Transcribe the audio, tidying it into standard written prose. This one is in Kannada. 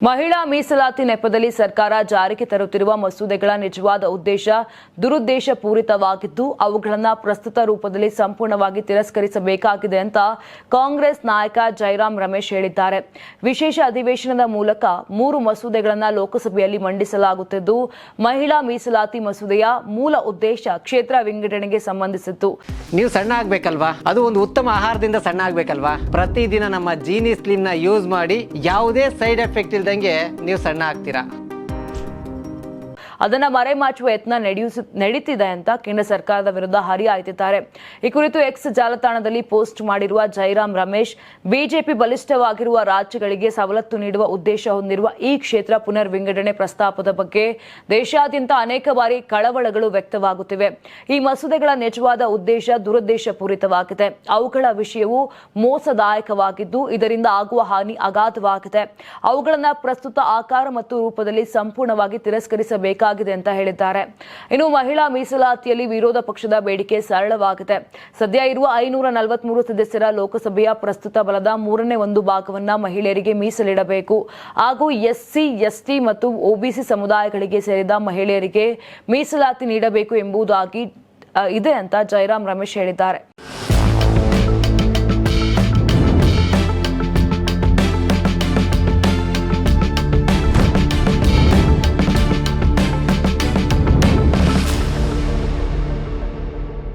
ಮಹಿಳಾ ಮೀಸಲಾತಿ ನೆಪದಲ್ಲಿ ಸರ್ಕಾರ ಜಾರಿಗೆ ತರುತ್ತಿರುವ ಮಸೂದೆಗಳ ನಿಜವಾದ ಉದ್ದೇಶ ದುರುದ್ದೇಶ ಪೂರಿತವಾಗಿದ್ದು ಅವುಗಳನ್ನು ಪ್ರಸ್ತುತ ರೂಪದಲ್ಲಿ ಸಂಪೂರ್ಣವಾಗಿ ತಿರಸ್ಕರಿಸಬೇಕಾಗಿದೆ ಅಂತ ಕಾಂಗ್ರೆಸ್ ನಾಯಕ ಜೈರಾಮ್ ರಮೇಶ್ ಹೇಳಿದ್ದಾರೆ. ವಿಶೇಷ ಅಧಿವೇಶನದ ಮೂಲಕ 3 ಮಸೂದೆಗಳನ್ನು ಲೋಕಸಭೆಯಲ್ಲಿ ಮಂಡಿಸಲಾಗುತ್ತಿದ್ದು, ಮಹಿಳಾ ಮೀಸಲಾತಿ ಮಸೂದೆಯ ಮೂಲ ಉದ್ದೇಶ ಕ್ಷೇತ್ರ ವಿಂಗಡಣೆಗೆ ಸಂಬಂಧಿಸಿತ್ತು. ನೀವು ಸಣ್ಣ ಆಗ್ಬೇಕಲ್ವಾ? ಅದು ಒಂದು ಉತ್ತಮ ಆಹಾರದಿಂದ ಸಣ್ಣ ಆಗ್ಬೇಕಲ್ವಾ? ಪ್ರತಿದಿನ ನಮ್ಮ ಜೀನಿ ಸ್ಲಿಮ್ ನ ಯೂಸ್ ಮಾಡಿ ಯಾವುದೇ ಸೈಡ್ ಎಫೆಕ್ಟ್ ಇಲ್ದಂಗೆ ನೀವು ಸಣ್ಣ ಆಗ್ತೀರಾ. ಅದನ್ನ ಮರೆಮಾಚುವ ಯತ್ನ ನಡೀತಿದೆ ಅಂತ ಕೇಂದ್ರ ಸರ್ಕಾರದ ವಿರುದ್ಧ ಹರಿಹಾಯ್ದಿದ್ದಾರೆ. ಈ ಕುರಿತು ಎಕ್ಸ್ ಜಾಲತಾಣದಲ್ಲಿ ಪೋಸ್ಟ್ ಮಾಡಿರುವ ಜೈರಾಮ್ ರಮೇಶ್, ಬಿಜೆಪಿ ಬಲಿಷ್ಠವಾಗಿರುವ ರಾಜ್ಯಗಳಿಗೆ ಸವಲತ್ತು ನೀಡುವ ಉದ್ದೇಶ ಹೊಂದಿರುವ ಈ ಕ್ಷೇತ್ರ ಪುನರ್ ವಿಂಗಡಣೆ ಪ್ರಸ್ತಾಪದ ಬಗ್ಗೆ ದೇಶಾದ್ಯಂತ ಅನೇಕ ಬಾರಿ ಕಳವಳಗಳು ವ್ಯಕ್ತವಾಗುತ್ತಿವೆ. ಈ ಮಸೂದೆಗಳ ನಿಜವಾದ ಉದ್ದೇಶ ದುರುದ್ದೇಶ ಪೂರಿತವಾಗಿದೆ. ಅವುಗಳ ವಿಷಯವು ಮೋಸದಾಯಕವಾಗಿದ್ದು ಇದರಿಂದ ಆಗುವ ಹಾನಿ ಅಗಾಧವಾಗಿದೆ. ಅವುಗಳನ್ನು ಪ್ರಸ್ತುತ ಆಕಾರ ಮತ್ತು ರೂಪದಲ್ಲಿ ಸಂಪೂರ್ಣವಾಗಿ ತಿರಸ್ಕರಿಸಬೇಕು ಅಂತ ಹೇಳಿದ್ದಾರೆ. ಇನ್ನು ಮಹಿಳಾ ಮೀಸಲಾತಿಯಲ್ಲಿ ವಿರೋಧ ಪಕ್ಷದ ಬೇಡಿಕೆ ಸರಳವಾಗಿದೆ. ಸದ್ಯ ಇರುವ 543 ಸದಸ್ಯರ ಲೋಕಸಭೆಯ ಪ್ರಸ್ತುತ ಬಲದ 1/3 ಭಾಗವನ್ನ ಮಹಿಳೆಯರಿಗೆ ಮೀಸಲಿಡಬೇಕು ಹಾಗೂ ಎಸ್ಸಿ, ಎಸ್ಟಿ ಮತ್ತು ಒಬಿಸಿ ಸಮುದಾಯಗಳಿಗೆ ಸೇರಿದ ಮಹಿಳೆಯರಿಗೆ ಮೀಸಲಾತಿ ನೀಡಬೇಕು ಎಂಬುದಾಗಿ ಇದೆ ಅಂತ ಜೈರಾಮ್ ರಮೇಶ್ ಹೇಳಿದ್ದಾರೆ.